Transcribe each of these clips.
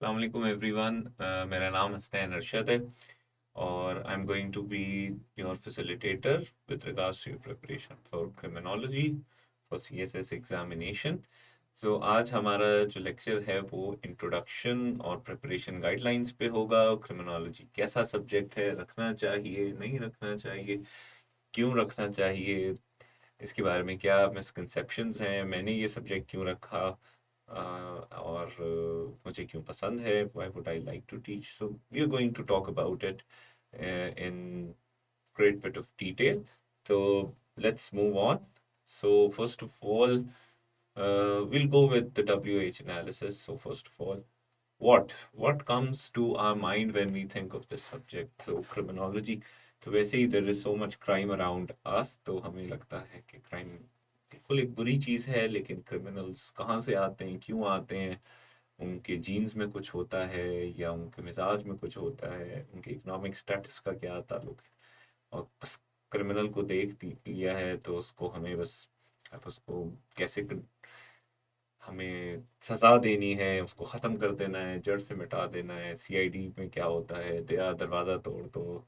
Assalamualaikum everyone. मेरा नाम हसनैन अरशद है और I'm going to be your facilitator with regards to your preparation for criminology for CSS examination. So आज हमारा जो लेक्चर है वो इंट्रोडक्शन और प्रिपरेशन गाइडलाइंस पे होगा। क्रिमिनोलॉजी कैसा सब्जेक्ट है, रखना चाहिए नहीं रखना चाहिए, क्यों रखना चाहिए, इसके बारे में क्या मिसकंसेप्शंस हैं, मैंने ये सब्जेक्ट क्यों रखा, और मुझे क्यों पसंद है, why would I like to teach. So we are going to talk about it in great bit of detail. So let's move on. So first of all, we'll go with the WH analysis. So first of all, what comes to our mind when we think of this subject? So criminology. तो वैसे ही there is so much crime around us, तो हमें लगता है कि crime बिल्कुल एक बुरी चीज है, लेकिन क्रिमिनल्स कहाँ से आते हैं, क्यों आते हैं, उनके जीन्स में कुछ होता है या उनके मिजाज में कुछ होता है, उनके इकोनॉमिक स्टेटस का क्या ताल्लुक है। और बस क्रिमिनल को लिया है तो उसको हमें बस अब उसको कैसे हमें सजा देनी है, उसको खत्म कर देना है, जड़ से मिटा देना है। सीआईडी में क्या होता है, दया दरवाजा तोड़ दो,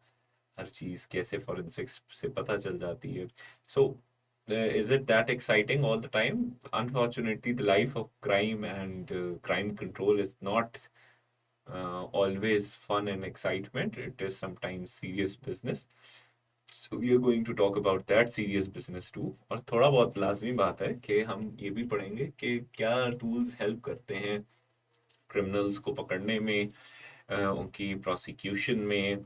हर चीज कैसे फॉरेंसिक्स से पता चल जाती है। सो is it that exciting all the time? Unfortunately, the life of crime and crime control is not always fun and excitement. It is sometimes serious business. So we are going to talk about that serious business too. और थोड़ा बहुत लाजमी बात है कि हम ये भी पढ़ेंगे कि क्या टूल्स हेल्प करते हैं क्रिमिनल्स को पकड़ने में, उनकी प्रोसिक्यूशन में,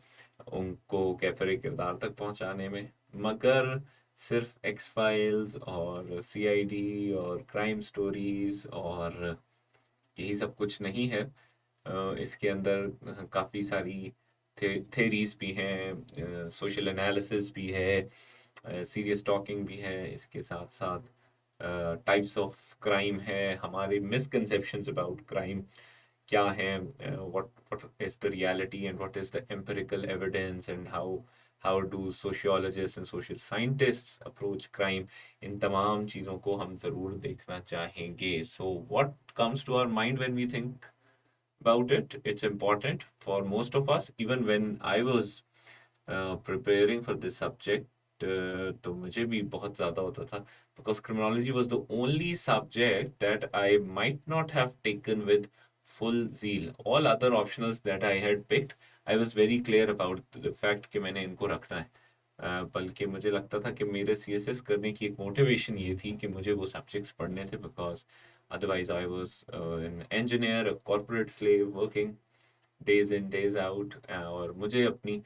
उनको कैफरे किरदार तक पहुंचाने में। मगर सिर्फ एक्स फाइल्स और सीआईडी और क्राइम स्टोरीज और यही सब कुछ नहीं है। इसके अंदर काफ़ी सारी थेरीज भी हैं, सोशल एनालिसिस भी है, सीरियस टॉकिंग भी है, इसके साथ साथ टाइप्स ऑफ क्राइम है, हमारे मिसकंसेप्शंस अबाउट क्राइम क्या है, what is the reality and what is the empirical evidence and how do sociologists and social scientists approach crime। इन तमाम चीज़ों को हम ज़रूर देखना चाहेंगे। So what comes to our mind when we think about it? It's important for most of us. Even when I was preparing for this subject, तो मुझे भी बहुत ज़्यादा होता था, because criminology was the only subject that I might not have taken with full zeal. All other optionals that I had picked, I was very clear about the fact कि मैंने इनको रखना है। बल्कि मुझे लगता था कि मेरे सीएसएस करने की एक मोटिवेशन ये थी कि मुझे वो सब्जेक्ट्स पढ़ने थे, because otherwise I was an engineer, corporate slave working days in days out. और मुझे अपनी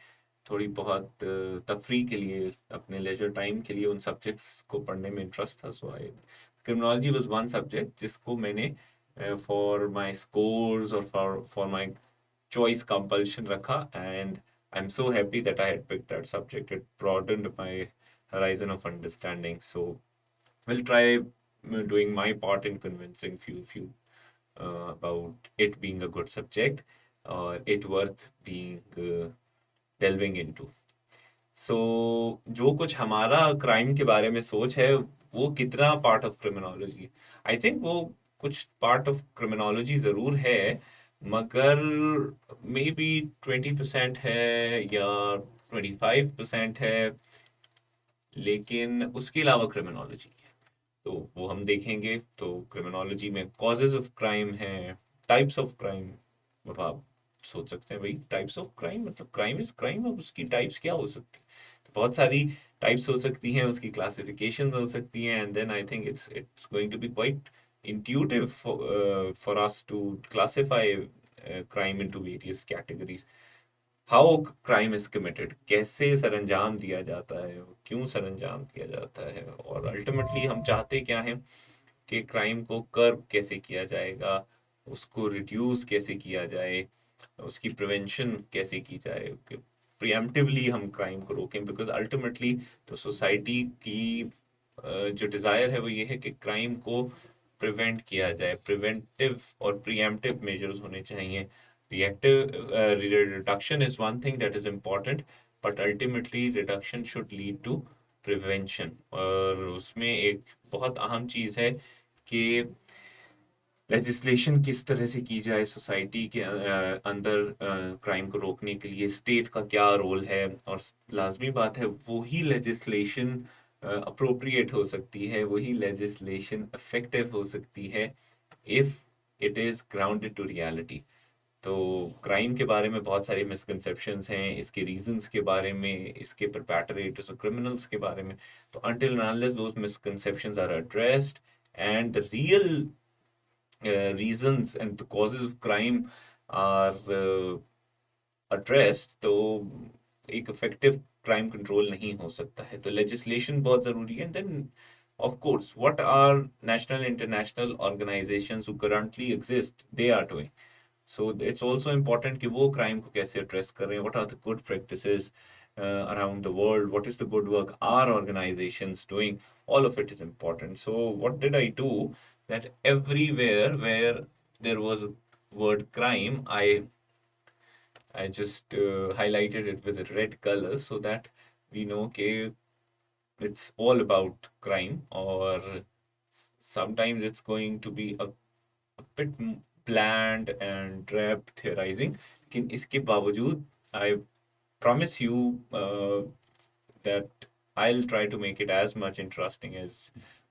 थोड़ी बहुत तफरी के लिए, अपने लेजर टाइम के लिए उन सब्जेक्ट्स को पढ़ने में इंटरेस्ट था। सो आई क्रिमिनोलॉजी वाज वन सब्जेक्ट जिसको मैंने फॉर माय स्कोर्स और for my choice compulsion rakha, and I'm so happy that I had picked that subject. It broadened my horizon of understanding. So we'll try doing my part in convincing few about it being a good subject or it worth being delving into. सो जो कुछ हमारा crime के बारे में सोच है वो कितना part of criminology, I think वो कुछ पार्ट ऑफ क्रिमिनोलॉजी जरूर है, मगर मे बी 20% है या 25% है, लेकिन उसके अलावा क्रिमिनोलॉजी है। तो वो हम देखेंगे। तो क्रिमिनोलॉजी में कॉजेज ऑफ क्राइम है, टाइप्स ऑफ क्राइम। अब आप सोच सकते हैं भाई टाइप्स ऑफ क्राइम मतलब क्राइम इज क्राइम, अब उसकी टाइप्स क्या हो सकती है। तो बहुत सारी टाइप्स हो सकती हैं, उसकी क्लासिफिकेशन हो सकती हैं, and then I think it's going to be quite intuitive for us to classify crime into various categories। How crime is committed, कैसे सरंजाम दिया जाता है, क्यों सरंजाम दिया जाता है, और अल्टीमेटली हम चाहते क्या हैं कि क्राइम को कर्ब कैसे किया जाएगा, उसको रिड्यूस कैसे किया जाए, उसकी प्रिवेंशन कैसे की जाए, प्रिएम्प्टिवली हम क्राइम को रोकें। बिकॉज अल्टीमेटली तो सोसाइटी की जो डिज़ायर है वो ये है कि क्राइम को प्रिवेंट किया जाए। प्रिवेंटिव और प्रिएम्प्टिव मेजर्स होने चाहिए। reduction is one thing that is important, but ultimately reduction should lead to prevention। और उसमें एक बहुत अहम चीज़ है कि लेजिस्लेशन किस तरह से की जाए सोसाइटी के अंदर क्राइम को रोकने के लिए, स्टेट का क्या रोल है, और लाजमी बात है वही लेजिस्लेशन अप्रोप्रिएट हो सकती है, वही लेजिस्लेशन इफेक्टिव हो सकती है if it is grounded to reality. तो क्राइम के बारे में बहुत सारे मिसकंसेप्शंस हैं, इसके रीजंस के बारे में, इसके परपैट्रेटर्स और क्रिमिनल्स के बारे में। तो until and unless those misconceptions are addressed and the real reasons and the causes of crime are addressed, तो एक इफेक्टिव क्राइम कंट्रोल नहीं हो सकता है। तो लेजिस्लेशन बहुत जरूरी है। Then of course what are national international organisations who currently exist they are doing. So it's also important कि वो क्राइम को कैसे एड्रेस कर रहे हैं, what are the good practices around the world, what is the good work our organizations doing, all of it is important. So what did I do, that everywhere where there was a word crime, I just highlighted it with a red color so that we know okay it's all about crime, or sometimes it's going to be a bit bland and drab theorizing, लेकिन इसके बावजूद I promise you that I'll try to make it as much interesting as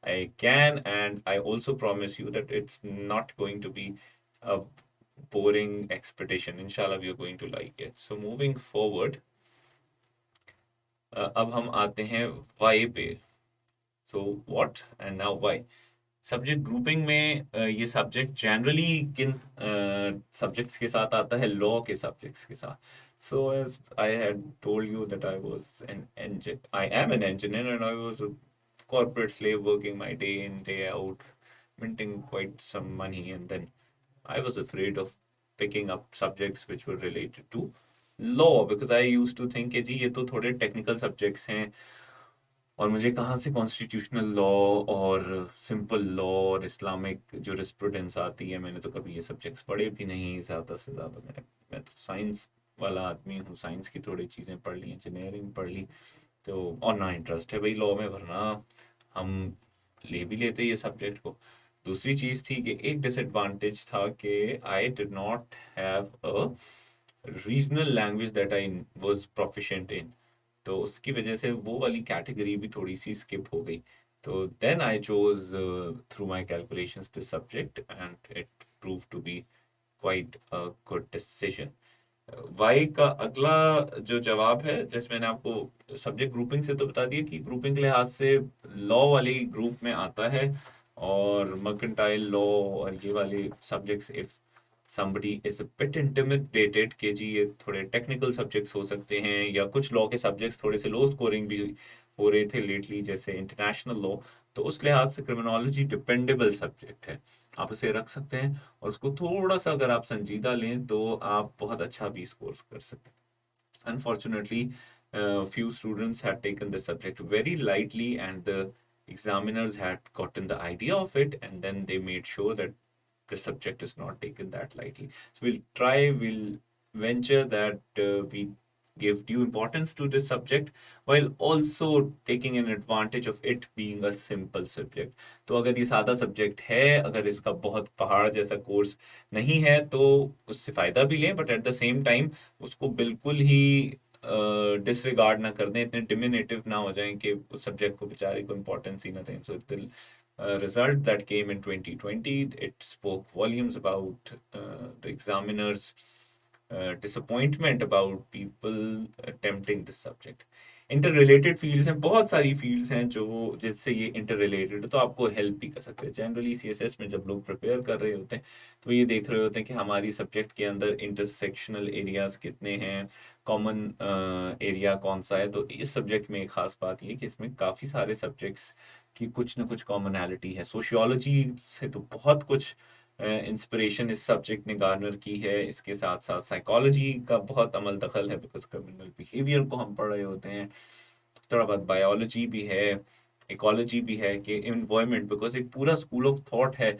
I can, and I also promise you that it's not going to be a boring expedition. Inshallah, we are going to like it. So moving forward, अब हम आते हैं why पे। So what and now why? Subject grouping में ये subject generally किन subjects के साथ आता है? लॉ के सब्जेक्ट्स के साथ। So as I had told you that I am an engineer and I was a corporate slave working my day in day out, minting quite some money, and then I was afraid of picking up subjects which were related to law because I used to think कि जी ये तो थोड़े technical subjects हैं, और मुझे कहाँ से constitutional law और सिंपल लॉ और इस्लामिक जूरिस्प्रूडेंस आती है? मैंने तो कभी ये सब्जेक्ट्स पढ़े भी नहीं। ज़्यादा से ज़्यादा मैं तो साइंस वाला आदमी हूँ, साइंस की थोड़ी चीज़ें पढ़ ली, इंजीनियरिंग पढ़ ली, तो और ना इंटरेस्ट है भाई लॉ में, वरना हम ले भी लेते ये सब्जेक्ट को। दूसरी चीज़ थी कि एक डिसएडवांटेज था कि I did not have a regional language that I was proficient इन, तो उसकी वजह से वो वाली कैटेगरी भी थोड़ी सी स्किप हो गई। तो then I chose through my calculations this subject and it prove to be quite a good decision. Y का अगला जो जवाब है, जैसे मैंने आपको सब्जेक्ट ग्रुपिंग से तो बता दिया कि ग्रुपिंग के लिहाज से लॉ वाले ग्रुप में आता है, और मर्केंटाइल लॉ और ये वाले subjects if somebody is a bit intimidated कि जी ये थोड़े टेक्निकल सब्जेक्ट्स हो सकते हैं, या कुछ लॉ के सब्जेक्ट्स थोड़े से लो स्कोरिंग भी हो रहे थे लेटली, जैसे इंटरनेशनल लॉ, तो उस लिहाज से क्रिमिनोलॉजी डिपेंडेबल सब्जेक्ट है, आप उसे रख सकते हैं, और उसको थोड़ा सा अगर आप संजीदा लें तो आप बहुत अच्छा भी स्कोर कर सकते हैं। Unfortunately, few students had taken the subject very lightly, and the examiners had gotten the idea of it, and then they made sure that the subject is not taken that lightly. So we'll venture that we give due importance to this subject while also taking an advantage of it being a simple subject. तो अगर ये सादा subject है, अगर इसका बहुत पहाड़ जैसा कोर्स नहीं है, तो उससे फायदा भी लें, but at the same time उसको बिल्कुल ही डिसरिगार्ड ना कर दें, इतने डिमिनेटिव ना हो जाएं कि उस सब्जेक्ट को बेचारे को इम्पोर्टेंस ही ना दें। सो result that came in 2020, it spoke volumes about the examiners' disappointment about people attempting this subject. Inter related fields हैं, बहुत सारी फील्ड्स हैं जो जिससे ये इंटर रिलेटेड, तो आपको हेल्प भी कर सकते हैं। जनरली सीएसएस में जब लोग प्रिपेयर कर रहे होते हैं तो ये देख रहे होते हैं कि हमारी सब्जेक्ट के अंदर इंटरसेक्शनल एरियाज कितने हैं, कॉमन एरिया कौन सा है। तो इस सब्जेक्ट में एक खास बात ये कि इसमें काफ़ी सारे सब्जेक्ट्स की कुछ ना कुछ कॉमनैलिटी है। सोशियोलॉजी से तो बहुत कुछ इंस्पिरेशन इस सब्जेक्ट ने गार्नर की है, इसके साथ साथ साइकोलॉजी का बहुत अमल दखल है बिकॉज क्रिमिनल बिहेवियर को हम पढ़ रहे होते हैं, थोड़ा बहुत बायोलॉजी भी है, इकोलॉजी भी है कि इन्वायरमेंट, बिकॉज एक पूरा स्कूल ऑफ थॉट है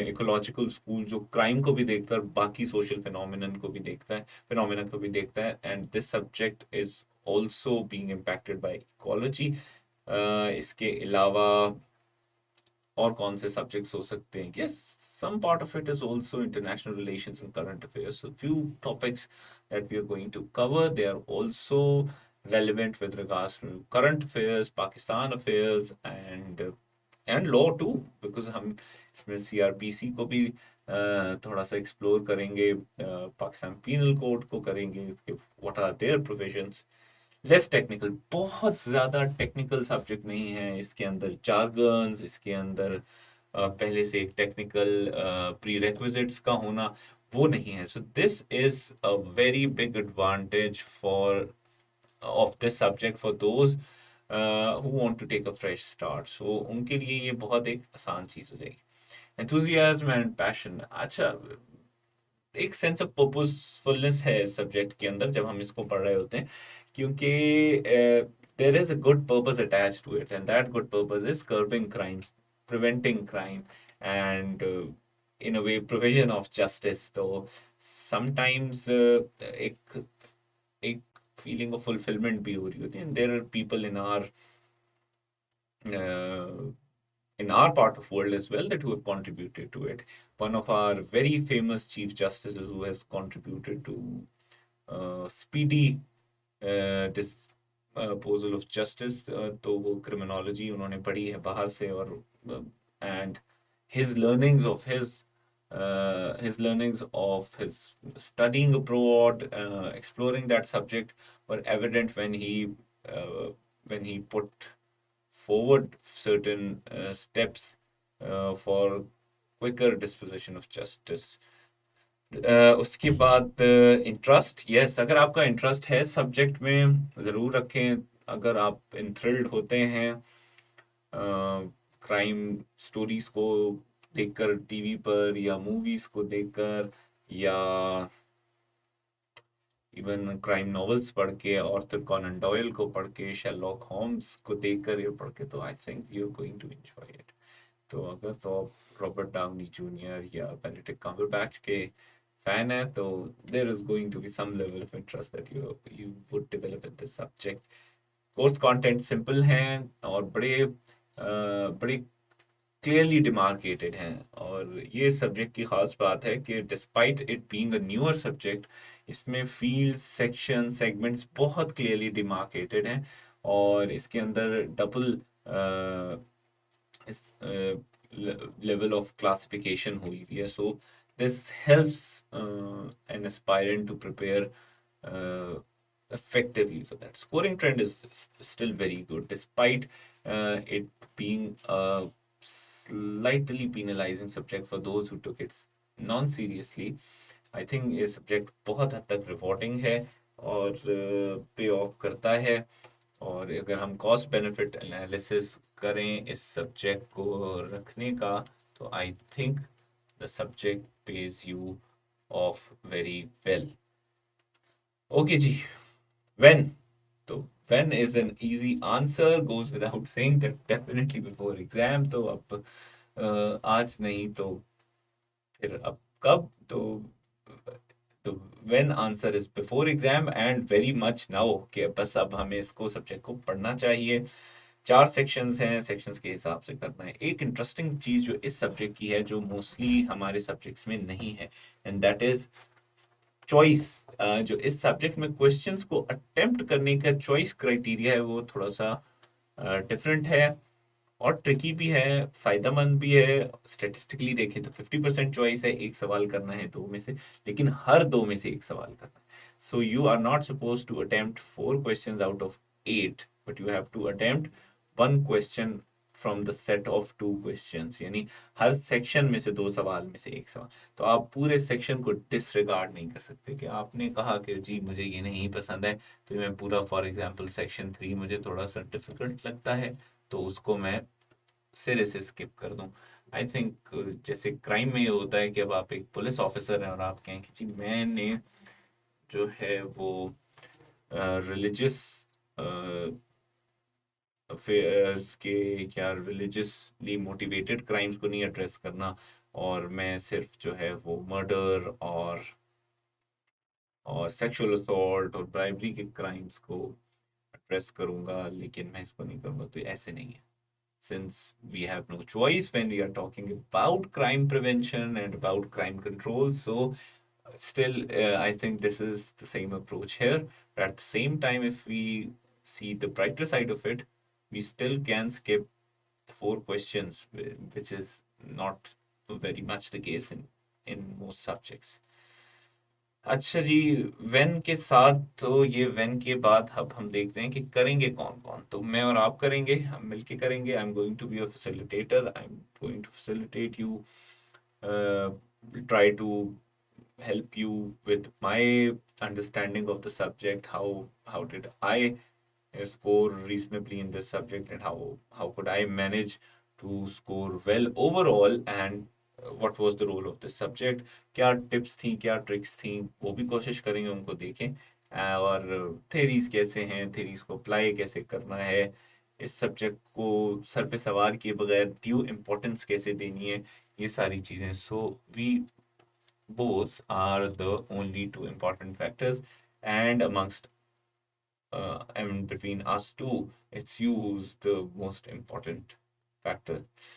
इकोलॉजिकल स्कूल जो क्राइम को भी देखता है, बाकी सोशल फिनोमिनन को भी देखता है, फिनोमिना को भी देखता है, and this subject is also being impacted by ecology. इसके अलावा और कौन से सब्जेक्ट्स हो सकते हैं? Yes, some part of it is also international relations and current affairs. So few topics that we are going to cover, they are also relevant with regards to current affairs, Pakistan affairs, and law too, because हम इसमें CrPC को भी थोड़ा सा explore करेंगे, Pakistan penal code को करेंगे, what are their provisions. Less technical, बहुत ज़्यादा टेक्निकल सब्जेक्ट नहीं है, इसके अंदर जार्गन्स, इसके अंदर पहले से एक टेक्निकल प्री रेक्विजिट्स का होना वो नहीं है। So this is a very big advantage for of this subject for those who want to take a fresh start. So उनके लिए ये बहुत एक आसान चीज हो जाएगी। Enthusiasm and passion, अच्छा, एक सेंस ऑफ पर्पसफुलनेस है इस सब्जेक्ट के अंदर जब हम इसको पढ़ रहे होते हैं, क्योंकि there is a good purpose attached to it, and that good purpose is curbing crimes, preventing crime, and in a way provision of justice. तो समटाइम्स एक एक फीलिंग ऑफ फुलफिलमेंट भी हो रही होती है, there are people in our part of world as well that who have contributed to it. One of our very famous chief justices who has contributed to speedy disposal of justice, तो वो criminology उन्होंने पढ़ी है बाहर से, और and his learnings of his studying abroad, exploring that subject, were evident when he put forward certain steps for quicker disposition of justice. उसके बाद इंटरेस्ट, यस, अगर आपका इंटरेस्ट है सब्जेक्ट में ज़रूर रखें। अगर आप इंथ्रिल्ड होते हैं क्राइम स्टोरीज को देखकर टीवी पर, या मूवीज को देखकर, या इवन क्राइम नॉवेल्स पढ़ के, ऑर्थर कॉनन डॉयल को पढ़ के, शेरलॉक होम्स को देखकर ये पढ़ के, तो I think you are going to enjoy it. तो अगर तो आप रॉबर्ट डाउनी जूनियर या बेनेडिक्ट कम्बरबैच के फैन है, तो there is going to be some level of interest that you would develop in this subject. Course content simple हैं और बड़े क्लियरली डिमार्केटेड हैं, और ये सब्जेक्ट की खास बात है कि despite it being a newer subject, इसमें फील्ड, सेक्शन, सेगमेंट्स बहुत क्लियरली डिमार्केटेड हैं, और इसके अंदर डबल level of classification हुई है. So this helps an aspirant to prepare effectively for that. Scoring trend is still very good despite it being a slightly penalizing subject for those who took it non-seriously. I think ये subject बहुत हद तक rewarding है और पे of करता है, और अगर हम कॉस्ट बेनिफिट एनालिसिस करें इस सब्जेक्ट को रखने का, तो I think the subject page you of very well. Okay जी, व्हेन, तो when is an easy answer, goes without saying that definitely before exam. तो अब आज नहीं तो फिर अब कब, तो when answer is before exam and very much now कि बस अब हमें इसको सब्जेक्ट को पढ़ना चाहिए. 4 सेक्शंस हैं, सेक्शंस के हिसाब से करना है. एक इंटरेस्टिंग चीज जो इस सब्जेक्ट की है, जो मोस्टली हमारे सब्जेक्ट्स में नहीं है, एंड दैट इज चॉइस. जो इस सब्जेक्ट में क्वेश्चंस को अटेम्प्ट करने का चॉइस क्राइटेरिया है, वो थोड़ा सा डिफरेंट है और ट्रिकी भी है, फायदेमंद भी है. स्टेटिस्टिकली देखें तो 50% चॉइस है, एक सवाल करना है 2 में से, लेकिन हर 2 में से एक सवाल करना है. So you are not suppose to attempt 4 questions out of 8, but you have to attempt 1 question from the set of 2 questions, यानी हर सेक्शन में से 2 सवाल में से एक सवाल. तो आप पूरे सेक्शन को डिसरिगार्ड नहीं कर सकते कि आपने कहा कि जी मुझे ये नहीं पसंद है, तो मैं पूरा, फॉर एग्जांपल सेक्शन 3 मुझे थोड़ा सा डिफिकल्ट लगता है, तो उसको मैं सिरे से स्किप कर दूं. आई थिंक जैसे क्राइम में ये होता है कि अब आप एक पुलिस ऑफिसर हैं और आप कहें कि जी मैंने जो है वो रिलीजियस अफेयर्स के या रिलीजियसली मोटिवेटेड क्राइम्स को नहीं एड्रेस करना, और मैं सिर्फ जो है वो मर्डर और सेक्सुअल असॉल्ट और ब्राइबरी के क्राइम्स को एड्रेस करूंगा, लेकिन मैं इसको नहीं करूंगा, तो ऐसे नहीं है. since we have no choice when we are talking about crime prevention and about crime control. So, still, I think this is the same approach here. But at the same time, if we see the brighter side of it, we still can skip the four questions, which is not very much the case in most subjects. अच्छा जी, when के साथ तो ये when के बाद अब हम देखते हैं कि करेंगे कौन कौन। तो मैं और आप करेंगे, हम मिलके करेंगे। I am going to be a facilitator, I am going to facilitate you, try to help you with my understanding of the subject. How did I score reasonably in this subject, and how could I manage to score well overall, and what was the role of this subject? क्या tips थी, क्या tricks थी, वो भी कोशिश करेंगे उनको देखें। और थेरीज कैसे हैं, थेरीज को अप्लाई कैसे करना है, इस सब्जेक्ट को सर पे सवार किए बगैर ड्यू इम्पोर्टेंस कैसे देनी है, ये सारी चीज़ें। So we both are the only two important factors, and amongst I mean between us two, it's you who's the most important factor.